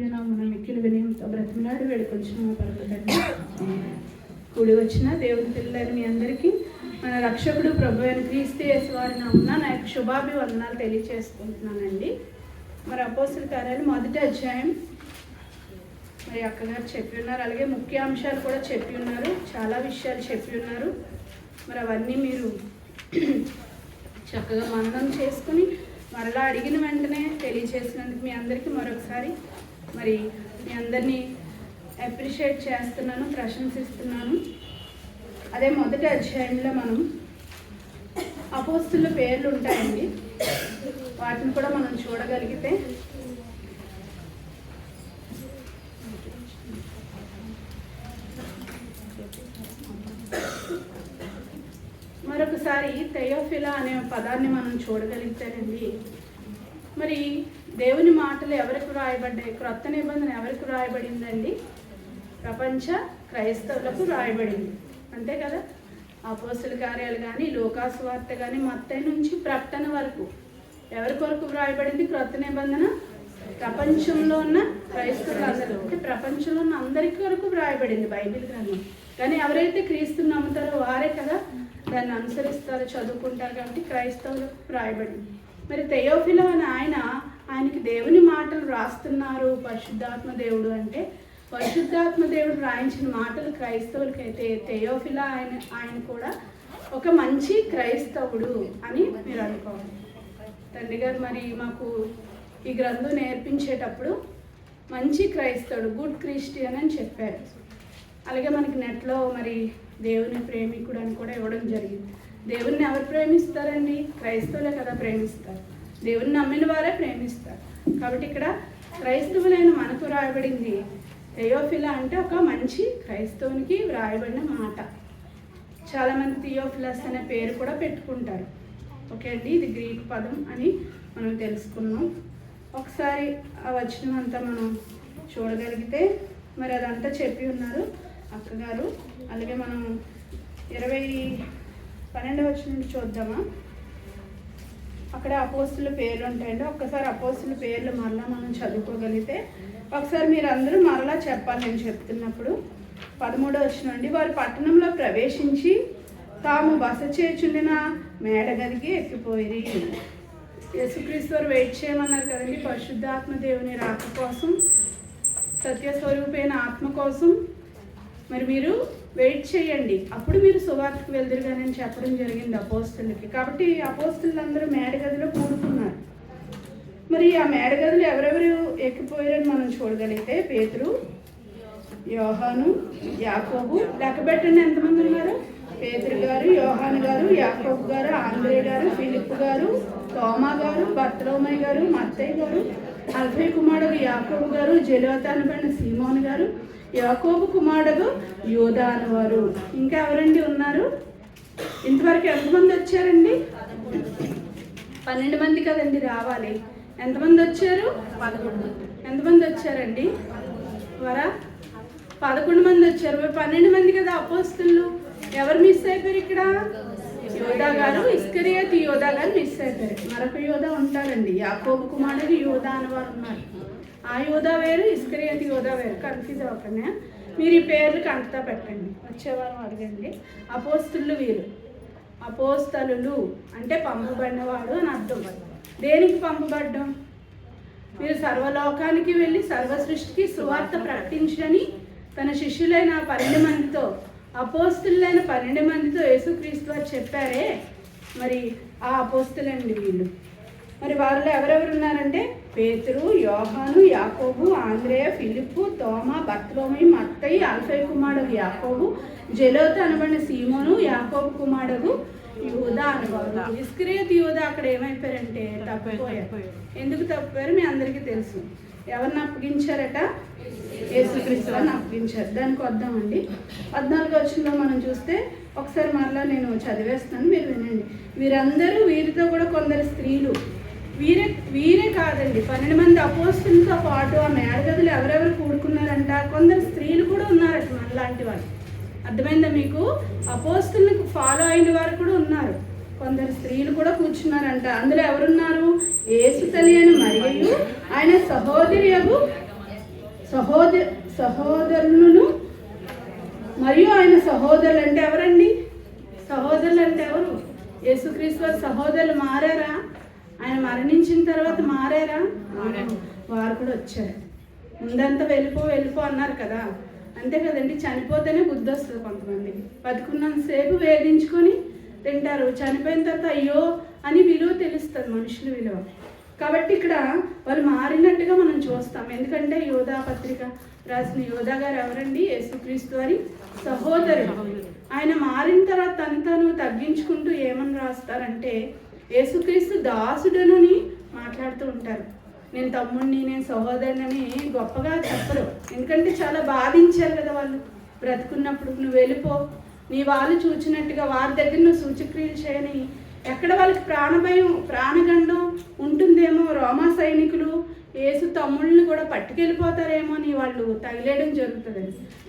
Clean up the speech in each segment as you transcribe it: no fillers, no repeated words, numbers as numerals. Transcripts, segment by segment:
మన మిక్కిలి వినయంతో బ్రతిమలాడి వేడుకొచ్చిన పలుకుతండి. కూడి వచ్చిన దేవుని పిల్లలని మీ అందరికీ మన రక్షకుడు ప్రభు అయిన క్రీస్తు యేసు వారి నామమున నా యొక్క శుభాభివందనాలు తెలియజేసుకుంటున్నానండి. మరి అపోస్తల కార్యాలు 1వ అధ్యాయం మరి అక్కగారు చెప్పి ఉన్నారు, అలాగే ముఖ్యాంశాలు కూడా చెప్పి ఉన్నారు, చాలా విషయాలు చెప్పి ఉన్నారు. మరి అవన్నీ మీరు చక్కగా మననం చేసుకుని మరలా అడిగిన వెంటనే తెలియజేసినందుకు మీ అందరికీ మరొకసారి మరి మీ అందరినీ అప్రిషియేట్ చేస్తున్నాను, ప్రశంసిస్తున్నాను. అదే 1వ అధ్యాయంలో మనం అపోస్తుల పేర్లు ఉంటాయండి, వాటిని కూడా మనం చూడగలిగితే మరొకసారి థెయోఫిలా అనే పదాన్ని మనం చూడగలిగితేనండి, మరి దేవుని మాటలు ఎవరికి రాయబడ్డాయి? క్రొత్త నిబంధన ఎవరికి రాయబడిందండి? ప్రపంచ క్రైస్తవులకు రాయబడింది, అంతే కదా. అపోస్తల కార్యాలు కానీ, లూకాసు వార్త కానీ, మత్తయి నుంచి ప్రకటన వరకు ఎవరి కొరకు రాయబడింది? క్రొత్త నిబంధన ప్రపంచంలో ఉన్న క్రైస్తవులందరూ, అంటే ప్రపంచంలో ఉన్న అందరి కొరకు రాయబడింది బైబిల్ గ్రంథం. కానీ ఎవరైతే క్రీస్తుని నమ్ముతారో వారే కదా దాన్ని అనుసరిస్తారో, చదువుకుంటారు. కాబట్టి క్రైస్తవులకు రాయబడింది. మరి థెయోఫిలా అని ఆయనకి దేవుని మాటలు రాస్తున్నారు పరిశుద్ధాత్మ దేవుడు అంటే, పరిశుద్ధాత్మ దేవుడు రాయించిన మాటలు క్రైస్తవులకైతే థెయోఫిలా ఆయన కూడా ఒక మంచి క్రైస్తవుడు అని మీరు అనుకోవాలి. తండ్రి గారు మరి మాకు ఈ గ్రంథం నేర్పించేటప్పుడు మంచి క్రైస్తవుడు, గుడ్ క్రిస్టియన్ అని చెప్పారు. అలాగే మనకి నెట్లో మరి దేవుని ప్రేమికుడు అని కూడా ఇవ్వడం జరిగింది. దేవుణ్ణి ఎవరు ప్రేమిస్తారండి? క్రైస్తవులే కదా ప్రేమిస్తారు, దేవుని నమ్మిన వారే ప్రేమిస్తారు. కాబట్టి ఇక్కడ క్రైస్తవులైన మనకు రాయబడింది థెయోఫిలా అంటే ఒక మంచి క్రైస్తవునికి వ్రాయబడిన మాట. చాలామంది థియోఫిలస్ అనే పేరు కూడా పెట్టుకుంటారు. ఓకే అండి, ఇది గ్రీక్ పదం అని మనం తెలుసుకున్నాం. ఒకసారి ఆ వచనం అంతా మనం చూడగలిగితే మరి అదంతా చెప్పి ఉన్నారు అక్కగారు. అలాగే మనం 12వ వచనం నుండి చూద్దామా? అక్కడ అపోస్తుల పేర్లు ఉంటాయండి. ఒక్కసారి అపోస్తుల పేర్లు మరలా మనం చదువుకోగలిగితే ఒకసారి మీరు అందరూ మరలా చెప్పాలి నేను చెప్తున్నప్పుడు. 13వ వచనం అండి, వారు పట్టణంలో ప్రవేశించి తాము బస చేయుచుండిన మేడగదికి ఎక్కిపోయి. యేసుక్రీస్తు వారు వెయిట్ చేయమన్నారు కదండి పరిశుద్ధాత్మ దేవుని రాక కోసం, సత్యస్వరూపైన ఆత్మ కోసం. మరి మీరు వెయిట్ చేయండి, అప్పుడు మీరు సువార్తకు వెళ్దురు కానీ అని చెప్పడం జరిగింది అపోస్తులకి. కాబట్టి అపోస్తులందరూ మేడగదిలో కూడుకున్నారు. మరి ఆ మేడగదిలో ఎవరెవరు ఎక్కిపోయారని మనం చూడగలిగితే పేతురు, యోహాను, యాకోబు. లెక్క పెట్టండి ఎంతమంది ఉన్నారు? పేతురు గారు, యోహాను గారు, యాకోబు గారు, ఆంద్రే గారు, ఫిలిప్ గారు, తోమా గారు, బర్తలోమై గారు, మత్తయి గారు, అల్ఫై కుమారుడు యాకోబు గారు, జెలోతా అనబడిన సీమోను గారు, యాకోబు కుమారుడు యూదా అనేవారు. ఇంకా ఎవరండి ఉన్నారు? ఇంతవరకు ఎంతమంది వచ్చారండి? 12 మంది కదండి రావాలి. ఎంతమంది వచ్చారు? 11. ఎంతమంది వచ్చారండి? 11 మంది వచ్చారు. 12 మంది కదా అపోస్తులు. ఎవరు మిస్ అయిపోయారు ఇక్కడ? యోధా గారు, ఇస్కరియోతు యోధా గారు మిస్ అయిపోయారు. మరొక యోధా ఉంటారండి, యాకోబు కుమారుడు యోధా అనేవారు ఉన్నారు. ఆ యోధా వేరు, ఇస్కరియోతు యోధా వేరు. కన్ఫ్యూజ్ అవ్వకనే మీరు ఈ పేర్లు కంటతా పెట్టండి, వచ్చేవారం అడగండి. అపోస్తులు వీరు. అపోస్తలులు అంటే పంపబడినవాడు అని అర్థం. దేనికి పంపబడ్డం? మీరు సర్వలోకానికి వెళ్ళి సర్వ సృష్టికి సువార్త ప్రకటించని తన శిష్యులైన 12 మందితో, అపోస్తులైన 12 మందితో యేసుక్రీస్తు వారు చెప్పారే, మరి ఆ అపోస్తులండి వీళ్ళు. మరి వారిలో ఎవరెవరు ఉన్నారంటే పేతురు, యోహాను, యాకోబు, ఆంద్రేయ, ఫిలిప్పు, తోమా, బర్తలోమై, మత్తయి, అల్ఫై కుమారుడు యాకోబు, జెలోతా అనబడిన సీమోను, యాకోబు కుమారుడు యూదా అనేవారు. ఇస్కరియోతు యూదా అక్కడ ఏమైపోయారంటే తప్పిపోయారు. ఎందుకు తప్పిపోయారు మీ అందరికీ తెలుసు. ఎవరిని అప్పగించారట? యేసుక్రీస్తు వారిని అప్పగించారు. దానికి వద్దామండి. 14వ వచనంలో మనం చూస్తే ఒకసారి మరలా నేను చదివేస్తాను, మీరు వినండి. వీరందరూ, వీరితో కూడా కొందరు స్త్రీలు, వీరే కాదండి 12 మంది అపోస్తులతో పాటు ఆ మేడగదులు ఎవరెవరు కూడుకున్నారంట? కొందరు స్త్రీలు కూడా ఉన్నారట మనలాంటి వాళ్ళు. అర్థమైందా మీకు? అపోస్తులకు ఫాలో అయిన వారు కూడా ఉన్నారు. కొందరు స్త్రీలు కూడా కూర్చున్నారంట. అందులో ఎవరున్నారు? యేసు తల్లి అయిన మరియయు ఆయన సహోదరియగు సహోదరులను మరియు ఆయన సహోదరులు అంటే ఎవరండి? సహోదరులు అంటే ఎవరు? యేసుక్రీస్తు వారి సహోదరులు మారారా? ఆయన మరణించిన తర్వాత మారారా? వారు కూడా వచ్చారు. ముందంతా వెళ్ళిపో అన్నారు కదా, అంతే కదండి. చనిపోతేనే బుద్ధి వస్తుంది కొంతమందికి. బతుకున్నంతసేపు వేధించుకొని తింటారు, చనిపోయిన తర్వాత అయ్యో అని విలువ తెలుస్తుంది, మనుషుల విలువ. కాబట్టి ఇక్కడ వాళ్ళు మారినట్టుగా మనం చూస్తాం. ఎందుకంటే యోధా పత్రిక రాసిన యోధా గారు ఎవరండి? యేసుక్రీస్తు వారి సహోదరుడు. ఆయన మారిన తర్వాత తను తగ్గించుకుంటూ ఏమని రాస్తారంటే, యేసుక్రీస్తు దాసుడనని మాట్లాడుతూ ఉంటారు. నేను తమ్ముడిని, నేను సహోదరుని గొప్పగా చెప్పరు. ఎందుకంటే చాలా బాధించారు కదా వాళ్ళు బ్రతుకున్నప్పుడు. నువ్వు వెళ్ళిపో, నీ వాళ్ళు చూచినట్టుగా వారి దగ్గర నువ్వు సూచక్రియలు చేయని. ఎక్కడ వాళ్ళకి ప్రాణభయం, ప్రాణగండం ఉంటుందేమో, రోమా సైనికులు యేసు తమ్ముళ్ళని కూడా పట్టుకెళ్ళిపోతారేమో అని వాళ్ళు తగిలేయడం జరుగుతుంది.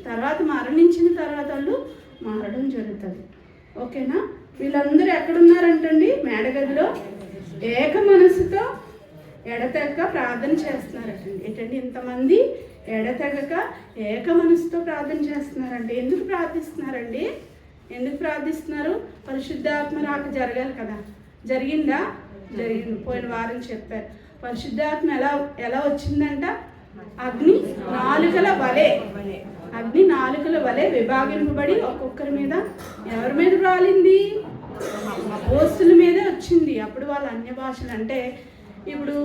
తర్వాత మరణించిన తర్వాత వాళ్ళు మారడం జరుగుతుంది. ఓకేనా? వీళ్ళందరూ ఎక్కడున్నారంటండి? మేడగదిలో ఏక మనసుతో ఎడతెగక ప్రార్థన చేస్తున్నారంటండి. ఏంటండి ఇంతమంది ఎడతెగక ఏక మనసుతో ప్రార్థన చేస్తున్నారండి. ఎందుకు ప్రార్థిస్తున్నారండి? ఎందుకు ప్రార్థిస్తున్నారు? పరిశుద్ధాత్మ రాక జరగాలి కదా. జరిగిందా? జరిగింది. పోయిన వారం చెప్పారు. పరిశుద్ధాత్మ ఎలా వచ్చిందంట? అగ్ని నాలుకల వలె విభాగింపబడి ఒక్కొక్కరి మీద, ఎవరి మీద రాలింది? అపోస్తుల మీదే వచ్చింది. అప్పుడు వాళ్ళు అన్య భాషలు, అంటే ఇప్పుడు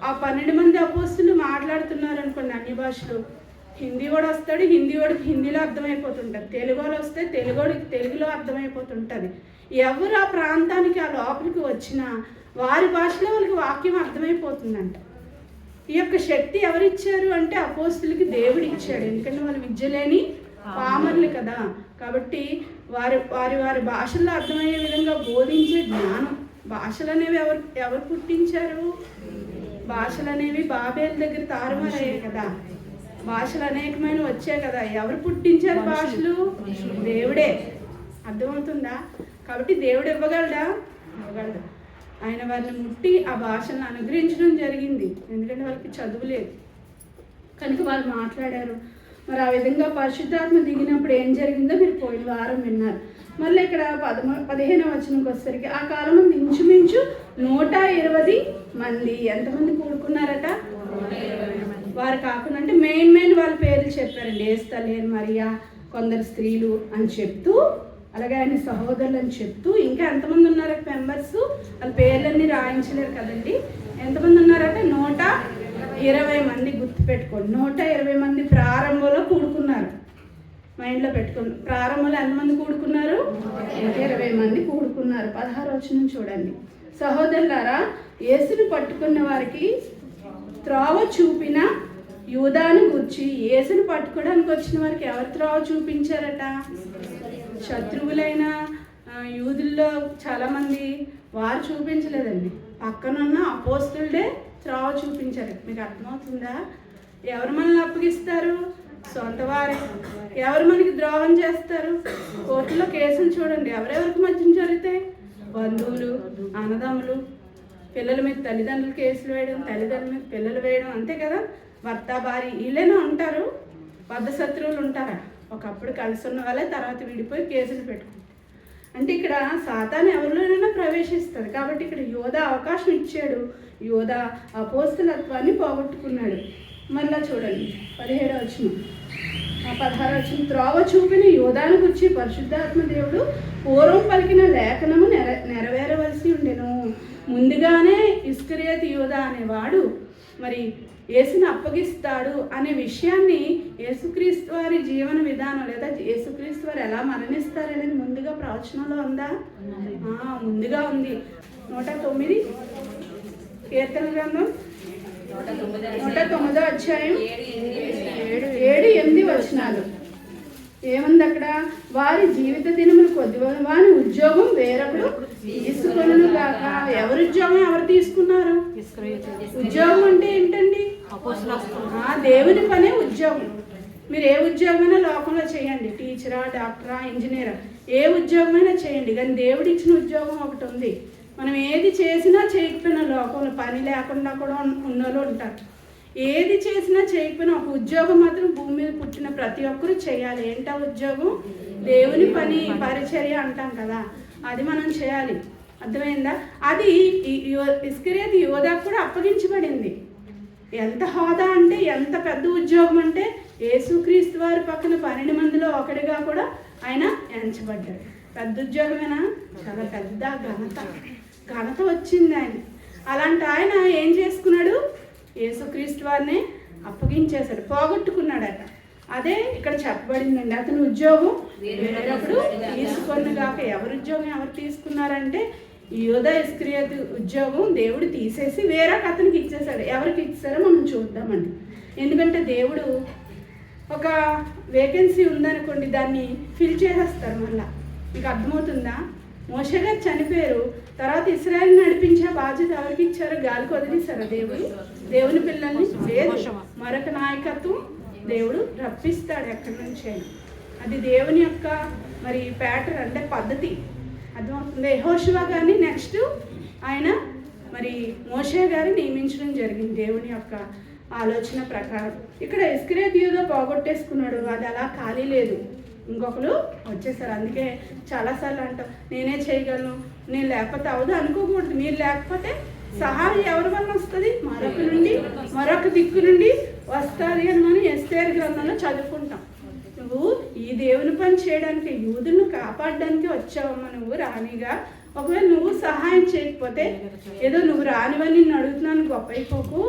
ఆ 12 మంది అపోస్తులు మాట్లాడుతున్నారు అనుకోండి అన్య భాషలు. హిందీ వాడు వస్తాడు, హిందీ వాడికి హిందీలో అర్థమైపోతుంటుంది. తెలుగు వాళ్ళు వస్తే తెలుగుడికి తెలుగులో అర్థమైపోతుంటుంది. ఎవరు ఆ ప్రాంతానికి, ఆ లోపలికి వచ్చినా వారి భాషలో వాళ్ళకి వాక్యం అర్థమైపోతుందంట. ఈ యొక్క శక్తి ఎవరిచ్చారు అంటే అపోస్తులకి దేవుడు ఇచ్చాడు. ఎందుకంటే వాళ్ళు విద్య లేని పామర్లు కదా. కాబట్టి వారి భాషల్లో అర్థమయ్యే విధంగా బోధించే జ్ఞానం. భాషలు అనేవి ఎవరు పుట్టించారు? భాషలు అనేవి బాబేల్ దగ్గర తారుమారయ్యాయి కదా. భాషలు అనేకమైన వచ్చాయి కదా. ఎవరు పుట్టించారు భాషలు? దేవుడే. అర్థమవుతుందా? కాబట్టి దేవుడు ఇవ్వగలడా? ఇవ్వగలడు. ఆయన వారిని ముట్టి ఆ భాషలను అనుగ్రహించడం జరిగింది. ఎందుకంటే వాళ్ళకి చదువు లేదు కనుక వాళ్ళు మాట్లాడారు. మరి ఆ విధంగా పరిశుద్ధాత్మ దిగినప్పుడు ఏం జరిగిందో మీరు పోయిన వారం విన్నారు. మళ్ళీ ఇక్కడ 15వ వచనంకి వచ్చేసరికి ఆ కాలం ఇంచుమించు 120 మంది. ఎంతమంది కూడుకున్నారట? వారు కాకుండా అంటే మెయిన్ వాళ్ళ పేర్లు చెప్పారండి. ఏస్తలేన్, మరియా, కొందరు స్త్రీలు అని చెప్తూ, అలాగే ఆయన సహోదరులు అని చెప్తూ, ఇంకా ఎంతమంది ఉన్నారట మెంబర్స్? వాళ్ళ పేర్లన్నీ రాయించలేరు కదండి. ఎంతమంది ఉన్నారట? 120 మంది. గుర్తుపెట్టుకోండి, 120 మంది ప్రారంభంలో కూడుకున్నారు. మైండ్లో పెట్టుకుని, ప్రారంభంలో ఎంతమంది కూడుకున్నారు? 120 మంది కూడుకున్నారు. 16వ వచనం చూడండి. సహోదరులారా, యేసును పట్టుకున్న వారికి త్రోవ చూపిన యూదాను గూర్చి, యేసును పట్టుకోవడానికి వచ్చిన వారికి ఎవరు త్రోవ చూపించారట? శత్రువులైన యూదుల్లో చాలామంది వారు చూపించలేదండి. పక్కనున్న అపోస్తులుడే త్రోవ చూపించారు. మీకు అర్థమవుతుందా? ఎవరు మనల్ని అప్పగిస్తారు? సొంత వారే. ఎవరు మనకి ద్రోహం చేస్తారు? కోర్టులో కేసులు చూడండి, ఎవరెవరికి మధ్య జరిగితే బంధువులు, అన్నదమ్ములు, పిల్లల మీద తల్లిదండ్రులు కేసులు వేయడం, తల్లిదండ్రుల మీద పిల్లలు వేయడం, అంతే కదా. భర్త భార్య వీళ్ళేనా ఉంటారు? బద్ధ శత్రువులు ఉంటారా? ఒకప్పుడు కలిసి ఉన్న వాళ్ళే తర్వాత విడిపోయి కేసులు పెట్టుకుంటారు. అంటే ఇక్కడ సాతాను ఎవరిలోనైనా ప్రవేశిస్తుంది. కాబట్టి ఇక్కడ యోధ అవకాశం ఇచ్చాడు. యోధ అపోస్తలత్వాన్ని పోగొట్టుకున్నాడు. మళ్ళా చూడండి 17వ వచనం, 16వ వచనం. త్రోవ చూపిన యోధాను గురించి పరిశుద్ధాత్మ దేవుడు పూర్వం పలికిన లేఖనము నెరవేరవలసి ఉండెను. ముందుగానే ఇస్కరియోతు యోధా అనేవాడు మరి యేసుని అప్పగిస్తాడు అనే విషయాన్ని, యేసుక్రీస్తు వారి జీవన విధానం లేదా యేసుక్రీస్తు వారు ఎలా మరణిస్తారనేది ముందుగా ప్రవచనంలో ఉందా? ముందుగా ఉంది. 109 కీర్తన గ్రంథం 109వ అధ్యాయం 7-8 వచనాలు ఏముంది అక్కడ? వారి జీవిత దినములు కొద్ది, వారి ఉద్యోగం వేరొకరు తీసుకొనును గాక. ఎవరి ఉద్యోగం ఎవరు తీసుకున్నారు? ఉద్యోగం అంటే ఏంటండి? దేవుని పనే ఉద్యోగం. మీరు ఏ ఉద్యోగమైనా లోకంలో చేయండి, టీచరా, డాక్టరా, ఇంజనీరా, ఏ ఉద్యోగమైనా చేయండి. కానీ దేవుడు ఇచ్చిన ఉద్యోగం ఒకటి ఉంది. మనం ఏది చేసినా చేయకపోయినా లోకంలో పని లేకుండా కూడా ఉన్నోళ్ళు ఉంటారు. ఏది చేసినా చేయకపోయినా ఒక ఉద్యోగం మాత్రం భూమి మీద పుట్టిన ప్రతి ఒక్కరూ చేయాలి. ఏంటా ఉద్యోగం? దేవుని పని, పరిచర్య అంటాం కదా, అది మనం చేయాలి. అర్థమైందా? అది ఇస్కరియోతు యోధాకు కూడా అప్పగించబడింది. ఎంత హోదా అంటే, ఎంత పెద్ద ఉద్యోగం అంటే, యేసుక్రీస్తు వారి పక్కన 12 మందిలో ఒకటిగా కూడా ఆయన ఎంచబడ్డాడు. పెద్ద ఉద్యోగమేనా? చాలా పెద్ద ఘనత వచ్చింది ఆయన. అలాంటి ఆయన ఏం చేసుకున్నాడు? యేసుక్రీస్తు వారిని అప్పగించేశాడు, పోగొట్టుకున్నాడట. అదే ఇక్కడ చెప్పబడిందండి. అతని ఉద్యోగం వేరొకడు తీసుకొని గాక. ఎవరి ఉద్యోగం ఎవరు తీసుకున్నారంటే, యూదా ఇస్కరియోతు ఉద్యోగం దేవుడు తీసేసి వేరొక అతనికి ఇచ్చేశాడు. ఎవరికి ఇచ్చారో మనం చూద్దామండి. ఎందుకంటే దేవుడు ఒక వేకెన్సీ ఉందనుకోండి, దాన్ని ఫిల్ చేసేస్తారు మళ్ళా. మీకు అర్థమవుతుందా? మోషే గారు చనిపోయారు, తర్వాత ఇశ్రాయేలుని నడిపించే బాధ్యత ఎవరికి ఇచ్చారో గాలికి వదిలేశారు దేవుని పిల్లల్ని. లేదు, మరొక నాయకత్వం దేవుడు రప్పిస్తాడు ఎక్కడి నుంచి అయినా. అది దేవుని యొక్క మరి ప్యాటర్న్ అంటే పద్ధతి. అర్థమవుతుంది. యెహోషువ గారిని నెక్స్ట్ ఆయన మరి మోషే గారు నియమించడం జరిగింది దేవుని యొక్క ఆలోచన ప్రకారం. ఇక్కడ ఇస్కరియోతు యూదా పోగొట్టేసుకున్నాడు, అది అలా ఖాళీ లేదు, ఇంకొకరు వచ్చేసారు. అందుకే చాలాసార్లు అంటాం, నేనే చేయగలను, నేను లేకపోతే అవదు అనుకోకూడదు. మీరు లేకపోతే సహాయం ఎవరి వల్ల వస్తుంది? మరొక నుండి, మరొక దిక్కు నుండి వస్తుంది అని మనం ఎస్తేరు గ్రంథంలో చదువుకుంటాం. నువ్వు ఈ దేవుని పని చేయడానికి, యూదులను కాపాడడానికి వచ్చావమ్మా నువ్వు రాణిగా. ఒకవేళ నువ్వు సహాయం చేయకపోతే, ఏదో నువ్వు రానివని నిన్ను అడుగుతున్నాను గొప్ప అయిపోకు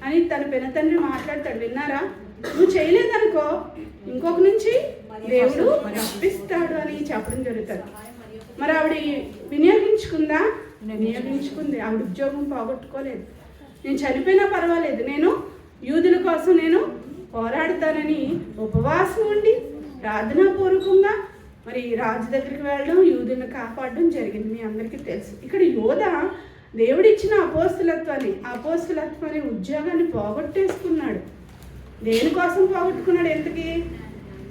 అని తన పినతండ్రి మాట్లాడతాడు. విన్నారా? నువ్వు చేయలేదనుకో ఇంకొక నుంచి దేవుడు రప్పిస్తాడు అని చెప్పడం జరుగుతుంది. మరి ఆవిడ వినియోగించుకుందా? వినియోగించుకుంది. ఆవిడ ఉద్యోగం పోగొట్టుకోలేదు. నేను చనిపోయినా పర్వాలేదు, నేను యూదుల కోసం నేను పోరాడతానని ఉపవాసం ఉండి ప్రార్థనాపూర్వకంగా మరి రాజు దగ్గరికి వెళ్ళడం, యూదులను కాపాడడం జరిగింది. మీ అందరికీ తెలుసు. ఇక్కడ యోధా దేవుడిచ్చిన అపోస్తలత్వాన్ని ఉద్యోగాన్ని పోగొట్టేసుకున్నాడు. దేనికోసం పోగొట్టుకున్నాడు? ఎంతకి?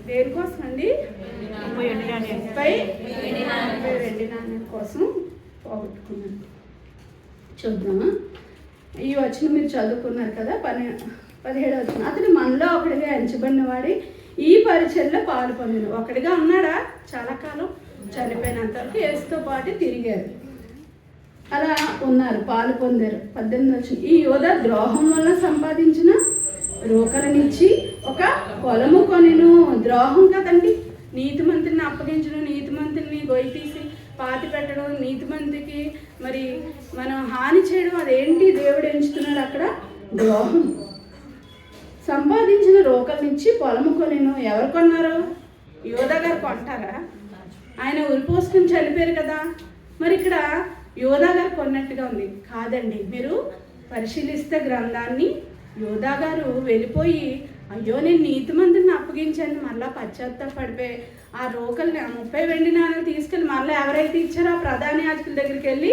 దేనికోసం అండి? 30 వెండి నాణ్యం కోసం పోగొట్టుకున్నాడు. చూద్దామా? ఈ వచనం మీరు చదువుకున్నారు కదా, 17వ వచనం. అతడు మనలో ఒకటిగా ఎంచబడిన వాడి ఈ పరిచర్లో పాలు పొందిన. ఒకటిగా ఉన్నాడా? చాలా కాలం చనిపోయినంత వరకు యేసుతో పాటు తిరిగారు, అలా ఉన్నారు, పాలు పొందారు. 18వ వచనం. ఈ యోధా ద్రోహం వల్ల సంపాదించిన రోకలనిచ్చి ఒక పొలము కొనిను. ద్రోహం కదండి, నీతిమంతుని అప్పగించడం, నీతిమంతుని గొయ్యి తీసి పాతి పెట్టడం, నీతిమంతికి మరి మనం హాని చేయడం, అదేంటి దేవుడు ఎంచుతున్నాడు అక్కడ? ద్రోహం. సంపాదించిన రోకలనిచ్చి పొలము కొనిను. ఎవరు కొన్నారు? యోధా గారు కొంటారా? ఆయన ఉరిపోసుకుని చనిపోయారు కదా. మరి ఇక్కడ యోధా గారు కొన్నట్టుగా ఉంది. కాదండి, మీరు పరిశీలిస్తే గ్రంథాన్ని, యోధా గారు వెళ్ళిపోయి, అయ్యో నేను నీతిమంతుని అప్పగించాను, మళ్ళీ పశ్చాత్తాపడిపోయి ఆ రోకల్ని 30 వెండి నాణ్యాలు తీసుకెళ్ళి మళ్ళీ ఎవరైతే ఇచ్చారో ఆ ప్రధాన యాజకుల దగ్గరికి వెళ్ళి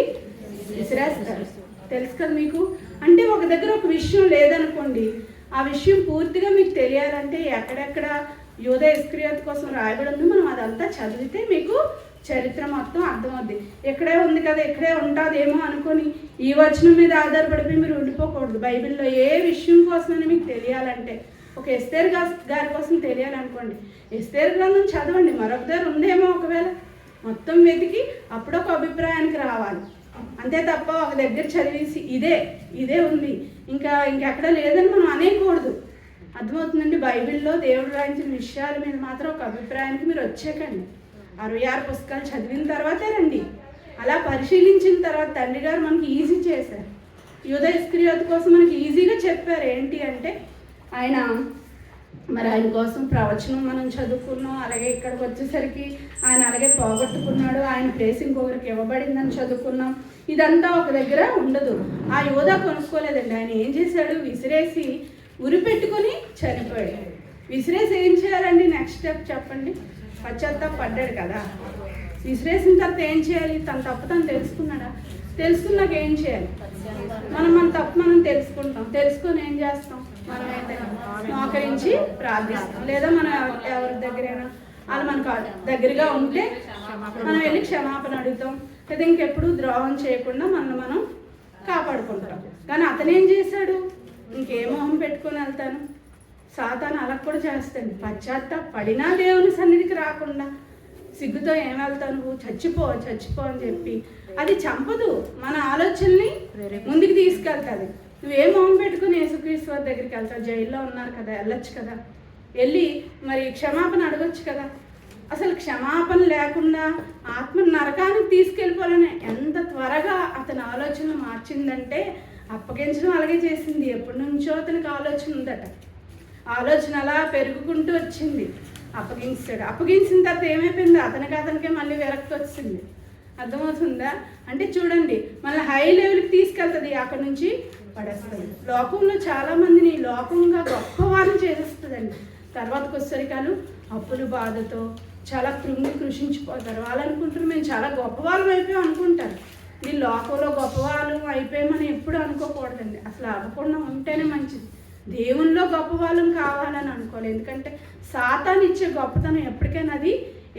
విసిరేస్తారు. తెలుసు కదా మీకు? అంటే ఒక దగ్గర ఒక విషయం లేదనుకోండి, ఆ విషయం పూర్తిగా మీకు తెలియాలంటే ఎక్కడెక్కడ యోధా ఇస్కరియోతు కోసం రాయబడి ఉంది, మనం అదంతా చదివితే మీకు చరిత్ర మొత్తం అర్థమవుద్ది. ఎక్కడే ఉంది కదా, ఎక్కడే ఉంటుందేమో అనుకొని ఈ వచనం మీద ఆధారపడిపోయి మీరు ఉండిపోకూడదు. బైబిల్లో ఏ విషయం కోసమైనా మీకు తెలియాలంటే, ఒక ఎస్తేరు గారి కోసం తెలియాలనుకోండి, ఎస్తేరు గ్రంథం చదవండి. మరొక దగ్గర ఉందేమో ఒకవేళ, మొత్తం వెతికి అప్పుడు ఒక అభిప్రాయానికి రావాలి. అంతే తప్ప ఒక దగ్గర చదివేసి ఇదే ఉంది ఇంకెక్కడ లేదని మనం అనేకూడదు. అర్థమవుతుందండి? బైబిల్లో దేవుడు రాయించిన విషయాల మీద మాత్రం ఒక అభిప్రాయానికి మీరు వచ్చేకండి. 66 పుస్తకాలు చదివిన తర్వాతే రండి. అలా పరిశీలించిన తర్వాత తండ్రి గారు మనకి ఈజీ చేశారు. యోధా ఇస్కరియోతు కోసం మనకి ఈజీగా చెప్పారు. ఏంటి అంటే ఆయన కోసం ప్రవచనం మనం చదువుకున్నాం. అలాగే ఇక్కడికి వచ్చేసరికి ఆయన అలాగే పోగొట్టుకున్నాడు, ఆయన ప్లేస్ ఇంకొకరికి ఇవ్వబడిందని చదువుకున్నాం. ఇదంతా ఒక దగ్గర ఉండదు. ఆ యోధా కొనుక్కోలేదండి. ఆయన ఏం చేశాడు? విసిరేసి ఉరి పెట్టుకొని చనిపోయాడు. విసిరేసి ఏం చేయాలండి? నెక్స్ట్ స్టెప్ చెప్పండి. పశ్చాత్తాపడ్డాడు కదా. విసిరేసిన తర్వాత ఏం చేయాలి? తన తప్పు తను తెలుసుకున్నాడా? తెలుసుకున్నాక ఏం చేయాలి? మన తప్పు మనం తెలుసుకుంటాం. తెలుసుకొని ఏం చేస్తాం? మనం ఏంటంటే మోకరించి ప్రార్థిస్తాం. లేదా మనం ఎవరి దగ్గరైనా వాళ్ళు మనకు దగ్గరగా ఉంటే మనం వెళ్ళి క్షమాపణ అడుగుతాం. లేదా ఇంకెప్పుడు ద్రోహం చేయకుండా మనం కాపాడుకుంటాం. కానీ అతను ఏం చేశాడు? ఇంకే మొహం పెట్టుకొని వెళ్తాను? సాతాను అలా కూడా చేస్తాను. పడినా దేవుని సన్నిధికి రాకుండా సిగ్గుతో ఏం వెళ్తావు నువ్వు, చచ్చిపో అని చెప్పి అది చంపదు, మన ఆలోచనని ముందుకు తీసుకెళ్తుంది. నువ్వేం మొహం పెట్టుకుని యేసుక్రీస్తు వారి దగ్గరికి వెళ్తావు? జైల్లో ఉన్నారు కదా, వెళ్ళొచ్చు కదా, వెళ్ళి మరి క్షమాపణ అడగొచ్చు కదా. అసలు క్షమాపణ లేకుండా ఆత్మ నరకానికి తీసుకెళ్ళిపోవాలని ఎంత త్వరగా అతని ఆలోచనలు మార్చిందంటే, అప్పగించడం అలాగే చేసింది. ఎప్పటి నుంచో అతనికి ఆలోచన ఉందట, ఆలోచన అలా పెరుగుకుంటూ వచ్చింది. అప్పగించిన తర్వాత ఏమైపోయింది, అతనికే మళ్ళీ విరక్తి వచ్చింది. అర్థమవుతుందా? అంటే చూడండి, మళ్ళీ హై లెవెల్కి తీసుకెళ్తుంది, అక్కడ నుంచి పడేస్తుంది. లోకంలో చాలామందిని లోకంగా గొప్పవారిని చేసేస్తుందండి. తర్వాతకు వచ్చేసరికాలు అప్పుల బాధతో చాలా కృషించిపోతారు. వాళ్ళు అనుకుంటారు మేము చాలా గొప్పవాళ్ళం అయిపోయాం అనుకుంటారు. ఈ లోకంలో గొప్పవాళ్ళం అయిపోయామని ఎప్పుడు అనుకోకూడదండి. అసలు అవ్వకుండా ఉంటేనే మంచిది. దేవుల్లో గొప్పవాళ్ళం కావాలని అనుకోవాలి. ఎందుకంటే సాతాను ఇచ్చే గొప్పతనం ఎప్పటికైనా అది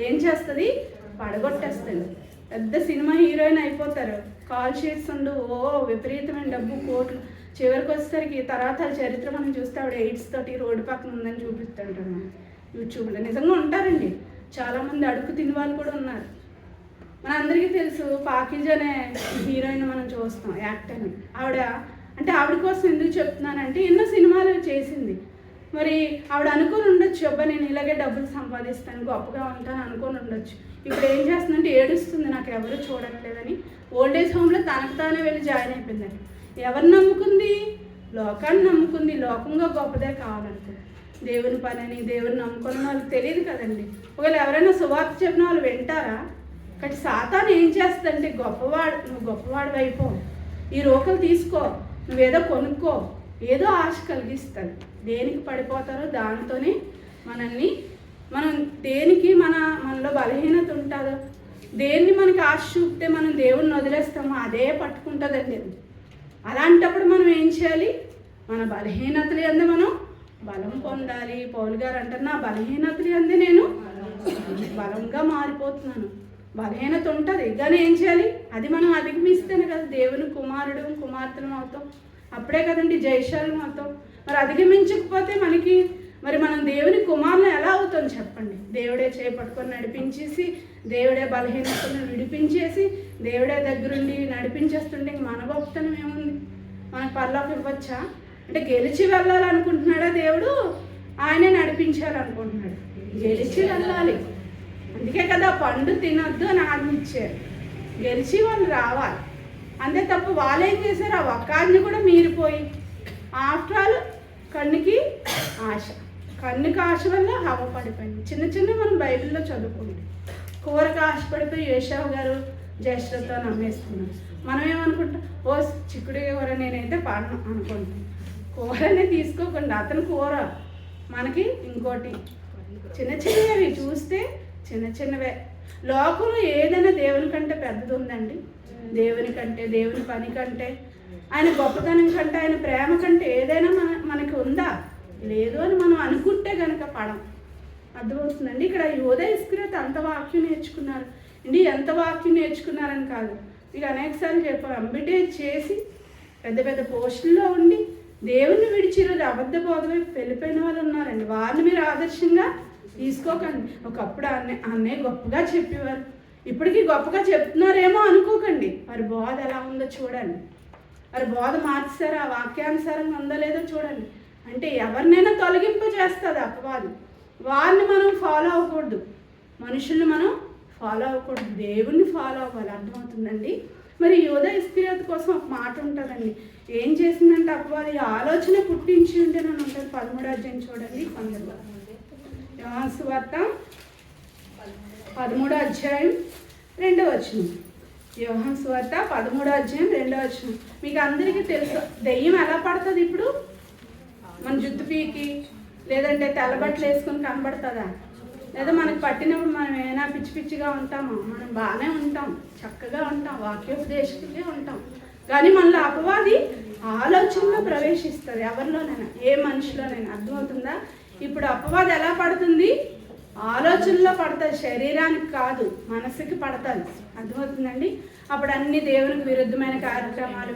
ఏం చేస్తుంది, పడగొట్టేస్తుంది. పెద్ద సినిమా హీరోయిన్ అయిపోతారు, కాల్ షీట్స్ ఉండు, విపరీతమైన డబ్బు, కోట్లు. చివరికి వచ్చేసరికి తర్వాత చరిత్ర మనం చూస్తే ఆవిడ ఎయిడ్స్ తోటి రోడ్డు పక్కన ఉందని చూపిస్తుంటారు మనం యూట్యూబ్లో. నిజంగా ఉంటారండి, చాలామంది అడుగు తిని వాళ్ళు కూడా ఉన్నారు. మన అందరికీ తెలుసు పాకిజ్ అనే హీరోయిన్ మనం చూస్తాం, యాక్టర్ని. ఆవిడ కోసం ఎందుకు చెప్తున్నానంటే, ఎన్నో సినిమాలు చేసింది. మరి ఆవిడ అనుకుని ఉండొచ్చు, అబ్బా నేను ఇలాగే డబ్బులు సంపాదిస్తాను, గొప్పగా ఉంటాను అనుకుని ఉండొచ్చు. ఇప్పుడు ఏం చేస్తుందంటే ఏడుస్తుంది, నాకు ఎవరు చూడట్లేదని. ఓల్డేజ్ హోమ్లో తనకు తానే వెళ్ళి జాయిన్ అయిపోయిందండి. ఎవరిని నమ్ముకుంది? లోకాన్ని నమ్ముకుంది. లోకంగా గొప్పదే కావాలనుకుంది. దేవుని పని దేవుని నమ్ముకున్న వాళ్ళకి తెలియదు కదండి. ఒకవేళ ఎవరైనా సువార్త చెప్పిన వాళ్ళు వింటారా? కాబట్టి సాతాను ఏం చేస్తుందంటే, నువ్వు గొప్పవాడు అయిపో, ఈ రోకలు తీసుకో, నువ్వేదో కొనుక్కో, ఏదో ఆశ కలిగిస్తాడు. దేనికి పడిపోతారో దానితోనే మనం దేనికి మనలో బలహీనత ఉంటుందో, దేన్ని మనకి ఆశ చూపితే మనం దేవుణ్ణి వదిలేస్తామో అదే పట్టుకుంటుందండి. అలాంటప్పుడు మనం ఏం చేయాలి? మన బలహీనతలు అందే మనం బలం పొందాలి. పౌలు గారు అంటారు, నా బలహీనతలు అందే నేను బలంగా మారిపోతున్నాను. బలహీనత ఉంటుంది, కానీ ఏం చేయాలి? అది మనం అధిగమిస్తేనే కదా దేవుని కుమార్తెలు అవుతాం. అప్పుడే కదండి జయశాలం అవుతాం. మరి అధిగమించకపోతే మరి మనం దేవుని కుమారులు ఎలా అవుతాం చెప్పండి? దేవుడే చేపట్టుకొని నడిపించేసి, దేవుడే బలహీనతను విడిపించేసి, దేవుడే దగ్గరుండి నడిపించేస్తుంటే మన గొప్పతనం ఏముంది? మనకు పరలోకం ఇవ్వచ్చా? అంటే గెలిచి వెళ్ళాలనుకుంటున్నాడా దేవుడు? ఆయనే నడిపించాలనుకుంటున్నాడు. గెలిచి వెళ్ళాలి. అందుకే కదా పండు తినొద్దు అని ఆజ్ఞ ఇచ్చారు. గెలిచి వాళ్ళు రావాలి. అంతే తప్ప వాళ్ళు ఏం చేశారు? ఆ ఒక్క ఆజ్ఞ కూడా మీరిపోయి, ఆఫ్టర్ ఆల్ కన్నుకి ఆశ వల్ల హవ పడిపోయింది. చిన్న మనం బైబిల్లో చదువుకుంటాం. కూరకు ఆశపడిపోయి యేషావు గారు జ్యేష్ఠతో నమ్మేస్తున్నాం. మనం ఏమనుకుంటాం? చిక్కుడు కూర నేనైతే పాడను అనుకుంటాం. కూరనే తీసుకోకుండా అతని కూర మనకి ఇంకోటి చిన్నవి చూస్తే చిన్నవే. లోకంలో ఏదైనా దేవుని కంటే పెద్దది ఉందండి? దేవుని కంటే, దేవుని పని కంటే, ఆయన గొప్పతనం కంటే, ఆయన ప్రేమ కంటే ఏదైనా మనకి ఉందా? లేదు అని మనం అనుకుంటే కనుక పడం. అర్థమవుతుందండి. ఇక్కడ యోధ ఇస్కరియోతు అంత వాక్యం నేర్చుకున్నారు అండి. ఎంత వాక్యం నేర్చుకున్నారని కాదు, ఇక అనేకసార్లు చెప్పాం, ఎంబీటీ చేసి పెద్ద పోస్టుల్లో ఉండి దేవుణ్ణి విడిచి ఈరోజు అబద్ధ బోధమే వెళ్ళిపోయిన వాళ్ళు ఉన్నారండి. వారిని మీరు ఆదర్శంగా తీసుకోకండి. ఒకప్పుడు అన్నే గొప్పగా చెప్పేవారు, ఇప్పటికీ గొప్పగా చెప్తున్నారేమో అనుకోకండి. మరి బోధ ఎలా ఉందో చూడండి. మరి బోధ మార్చారా, వాక్యానుసారంగా ఉందో లేదో చూడండి. అంటే ఎవరినైనా తొలగింప చేస్తుంది అపవాది. వారిని మనం ఫాలో అవ్వకూడదు, మనుషుల్ని మనం ఫాలో అవ్వకూడదు, దేవుణ్ణి ఫాలో అవ్వాలి. అర్థమవుతుందండి. మరి యోధ ఇస్కరియోతు కోసం ఒక మాట ఉంటుందండి. ఏం చేసిందంటే అపవాది ఆలోచన పుట్టించి ఉంటే నన్ను ఉంటుంది. 13వ అధ్యాయం చూడండి. యోహాను సువార్త 13వ అధ్యాయం 2వ వచనం. యోహాను సువార్త 13వ అధ్యాయం 2వ వచనం. మీకు అందరికీ తెలుసు దెయ్యం ఎలా పడుతుంది? ఇప్పుడు మన జుట్టు పీకి లేదంటే తెల్లబట్టలు వేసుకొని కనబడుతుందా? లేదా మనకు పట్టినప్పుడు మనం ఏమైనా పిచ్చిగా ఉంటామా? మనం బాగానే ఉంటాం, చక్కగా ఉంటాం, వాక్యోపదేశకులే ఉంటాం. కానీ మనలో అపవాది ఆలోచనలో ప్రవేశిస్తుంది, ఎవరిలోనైనా, ఏ మనిషిలోనైనా. అర్థమవుతుందా? ఇప్పుడు అపవాది ఎలా పడుతుంది? ఆలోచనలో పడుతుంది, శరీరానికి కాదు, మనసుకి పడుతుంది. అర్థమవుతుందండి. అప్పుడు అన్ని దేవునికి విరుద్ధమైన కార్యక్రమాలు,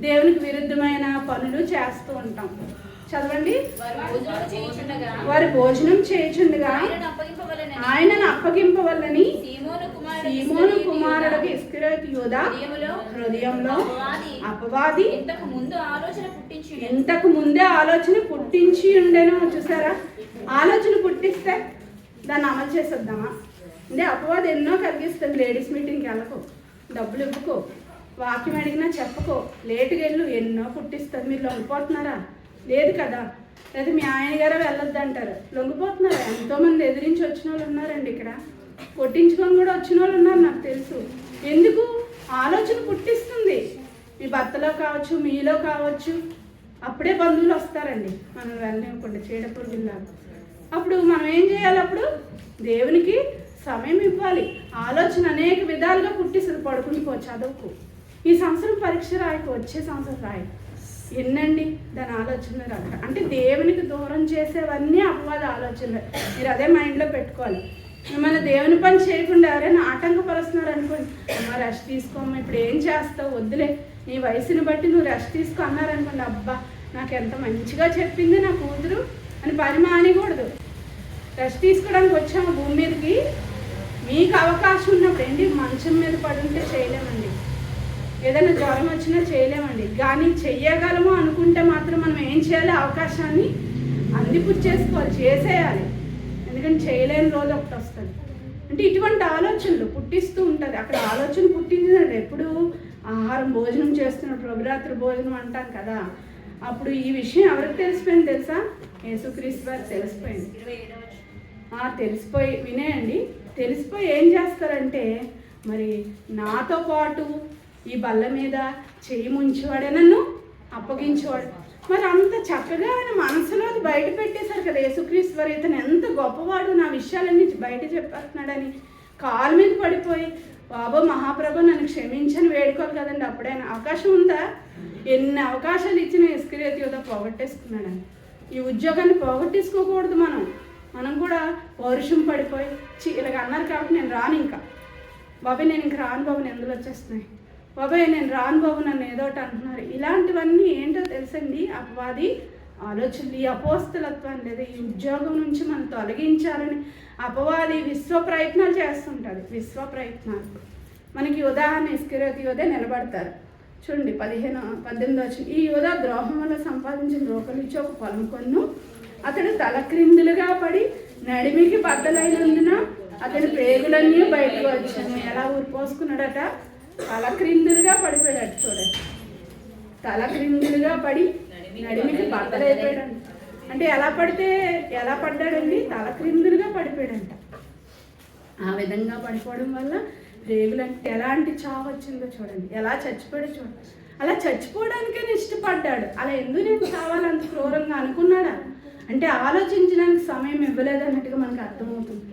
దేవునికి విరుద్ధమైన పనులు చేస్తూ ఉంటాం. చదవండి. వారి భోజనం చేయుచుండగా ఆయనను అప్పగింపవలెనని సీమోను కుమారుడికి ఇస్కరియోతు యూదా హృదయంలో అపవాది ఇంతకు ముందే ఆలోచన పుట్టించి ఉండేను. చూసారా, ఆలోచన పుట్టిస్తే దాన్ని అమలు చేసేద్దామా? అంటే అపవాది ఎన్నో కలిగిస్తుంది. లేడీస్ మీటింగ్కి వెళ్ళకో, డబ్బులు ఇవ్వకో, వాక్యం అడిగినా చెప్పకో, లేటుగా వెళ్ళు, ఎన్నో పుట్టిస్తుంది. మీరు లొంగిపోతున్నారా? లేదు కదా. లేదా మీ ఆయన గారు వెళ్ళొద్దు అంటారు, లొంగిపోతున్నారా? ఎంతోమంది ఎదిరించి వచ్చిన వాళ్ళు ఉన్నారండి ఇక్కడ, కొట్టించుకొని కూడా వచ్చిన వాళ్ళు ఉన్నారు, నాకు తెలుసు. ఎందుకు? ఆలోచన పుట్టిస్తుంది. మీ భర్తలో కావచ్చు, మీలో కావచ్చు. అప్పుడే బంధువులు వస్తారండి, మనం వెళ్ళనివ్వకుండా చీడపురుగులాగా. అప్పుడు మనం ఏం చేయాలి? అప్పుడు దేవునికి సమయం ఇవ్వాలి. ఆలోచన అనేక విధాలుగా పుట్టిస్తుంది. పడుకుంటుకో, చదువుకు, ఈ సంవత్సరం పరీక్ష రాయకు, వచ్చే సంవత్సరం రాయకు, ఎన్నండి దాని ఆలోచనలు రాక. అంటే దేవునికి దూరం చేసేవన్నీ అపవాద ఆలోచనలు. మీరు అదే మైండ్లో పెట్టుకోవాలి. మిమ్మల్ని దేవుని పని చేయకుండా ఎవరైనా ఆటంకపరుస్తున్నారు అనుకోండి, అమ్మ రెస్ట్ తీసుకోమ్మా, ఇప్పుడు ఏం చేస్తావు, వద్దులే, నీ వయసుని బట్టి నువ్వు రెస్ట్ తీసుకో అన్నారనుకోండి, అబ్బా నాకు ఎంత మంచిగా చెప్పింది నా కూతురు అని పని మానేయకూడదు. రెస్ట్ తీసుకోవడానికి వచ్చాము భూమి మీదకి. మీకు అవకాశం ఉన్నప్పుడు ఏంటి, మంచం మీద పడుంటే చేయలేమండి, ఏదైనా జ్వరం వచ్చినా చేయలేమండి. కానీ చెయ్యగలము అనుకుంటే మాత్రం మనం ఏం చేయాలి? అవకాశాన్ని అందిపుచ్చేసుకోవాలి, చేసేయాలి. ఎందుకంటే చేయలేని రోజు ఒకటి వస్తుంది. అంటే ఇటువంటి ఆలోచనలు పుట్టిస్తూ ఉంటుంది. అక్కడ ఆలోచన పుట్టిందండి. ఎప్పుడు ఆహారం భోజనం చేస్తున్న ప్రభురాత్రి భోజనం అంటాం కదా, అప్పుడు ఈ విషయం ఎవరికి తెలిసిపోయింది తెలుసా? యేసుక్రీస్తు వారికి తెలిసిపోయింది. తెలిసిపోయి వినేయండి, తెలిసిపోయి ఏం చేస్తారంటే, మరి నాతో పాటు ఈ బల్ల మీద చెయ్యి ముంచేవాడే, నన్ను అప్పగించేవాడు. మరి అంత చక్కగా ఆయన మనసులో అది బయట పెట్టేశారు కదా యేసుక్రీస్తు వారు. ఇతను ఎంత గొప్పవాడు, నా విషయాలన్నీ బయట చెప్పేస్తున్నాడని కాలు మీద పడిపోయి, బాబో మహాప్రభు నన్ను క్షమించని వేడుకోవాలి కదండి. అప్పుడైనా అవకాశం ఉందా? ఎన్ని అవకాశాలు ఇచ్చిన ఇస్కరియోతు యూదా పోగొట్టేసుకున్నాడని. ఈ ఉద్యోగాన్ని పోగొట్టేసుకోకూడదు. మనం కూడా పౌరుషం పడిపోయి ఇలాగ అన్నారు కాబట్టి నేను రాను, ఇంకా బాబాయ్ నేను ఇంక రాను బాబు, ఎందులో వచ్చేస్తున్నాయి, బాబాయ్ నేను రాను బాబు, నన్ను ఏదోటి అంటున్నారు. ఇలాంటివన్నీ ఏంటో తెలుసండి, అపవాది ఆలోచనలు. ఈ అపోస్తలత్వం లేదా ఈ ఉద్యోగం నుంచి మనం తొలగించాలని అపవాది విశ్వ ప్రయత్నాలు చేస్తుంటుంది. విశ్వ ప్రయత్నాలు మనకి ఉదాహరణ ఇస్కరియోతు యూదా నిలబడతారు. చూడండి 18 వచ్చింది. ఈ యూదా ద్రోహం వల్ల సంపాదించిన రూపాయలు ఇచ్చి ఒక పొలం కొన్ను. అతడు తలక్రిందులుగా పడి నడిమికి బద్దలైనందున అతని ప్రేగులన్నీ బయటకు వచ్చాను. ఎలా ఊరిపోసుకున్నాడట? తలక్రిందులుగా పడిపోయాడు. చూడండి, తలక్రిందులుగా పడి నడిమికి బద్దలైపోయాడు. అంటే ఎలా పడ్డాడండి? తలక్రిందులుగా పడిపోయాడంట. ఆ విధంగా పడిపోవడం వల్ల ప్రేగులంటే ఎలాంటి చావు వచ్చిందో చూడండి, ఎలా చచ్చిపోయాడో చూడండి. అలా చచ్చిపోవడానికే ఇష్టపడ్డాడు. అలా ఎందుకు నేను చావాలంత క్రూరంగా అనుకున్నాడా? అంటే ఆలోచించడానికి సమయం ఇవ్వలేదన్నట్టుగా మనకు అర్థమవుతుంది.